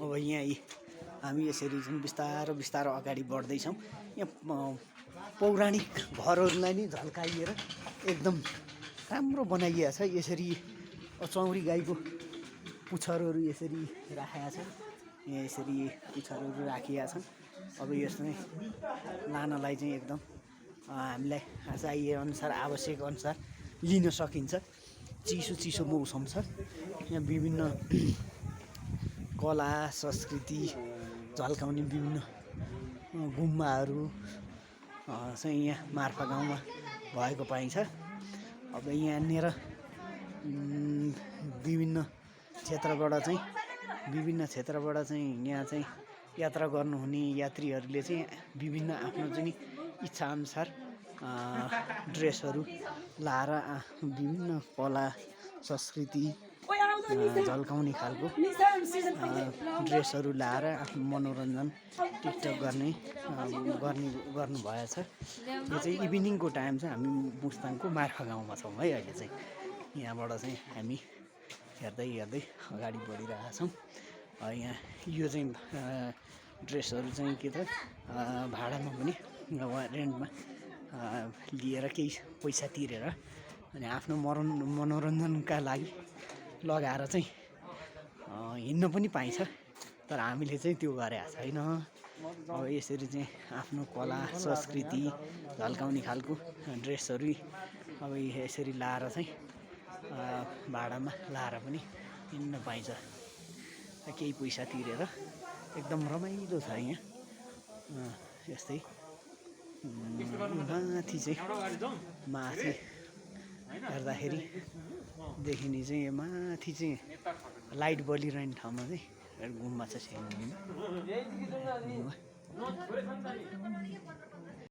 अब हामी यसरी चाहिँ बिस्तारो अगाडि बढ्दैछौँ। यहाँ पौराणिक घरहरूलाई नै झल्काइएर एकदम राम्रो बनाइएको छ। यसरी चौरी गाईको पुच्छरहरू यसरी राखेका छन्। यहाँ यसरी पुच्छरहरू राखिएका छन्। अब यसलाई लानलाई चाहिँ एकदम हामीलाई चाहिएअनुसार आवश्यक अनुसार लिन सकिन्छ। चिसो मौसम छ। यहाँ विभिन्न कला संस्कृति झल्काउने विभिन्न गुम्बाहरू चाहिँ यहाँ मार्फा गाउँमा भएको पाइन्छ। अब यहाँनिर विभिन्न क्षेत्रबाट चाहिँ यहाँ चाहिँ यात्रा गर्नुहुने यात्रीहरूले चाहिँ विभिन्न आफ्नो चाहिँ इच्छाअनुसार ड्रेसहरू लाएर विभिन्न कला संस्कृति झल्काउने खालको ड्रेसहरू लाएर आफ्नो मनोरञ्जन टिकटक गर्नुभएछ। यो चाहिँ इभिनिङको टाइम चाहिँ हामी मुस्ताङको मार्फा गाउँमा छौँ है। अहिले चाहिँ यहाँबाट चाहिँ हामी हेर्दै अगाडि बढिरहेका छौँ। यहाँ यो चाहिँ ड्रेसहरू चाहिँ के त भाडामा पनि रेन्टमा लिएर केही पैसा तिरेर अनि आफ्नो मनोरञ्जनका लागि लगाएर चाहिँ हिँड्न पनि पाइन्छ। तर हामीले चाहिँ त्यो गरेका छैन। अब यसरी चाहिँ आफ्नो कला संस्कृति झल्काउने खालको ड्रेसहरू अब यसरी लाएर चाहिँ भाडामा लाएर पनि हिँड्न पाइन्छ केही पैसा तिरेर। एकदम रमाइलो छ यहाँ। यस्तै माथि हेर्दाखेरि देखिने चाहिँ माथि चाहिँ लाइट बलिरहने ठाउँमा चाहिँ एउटा गुम्बा छ सानो।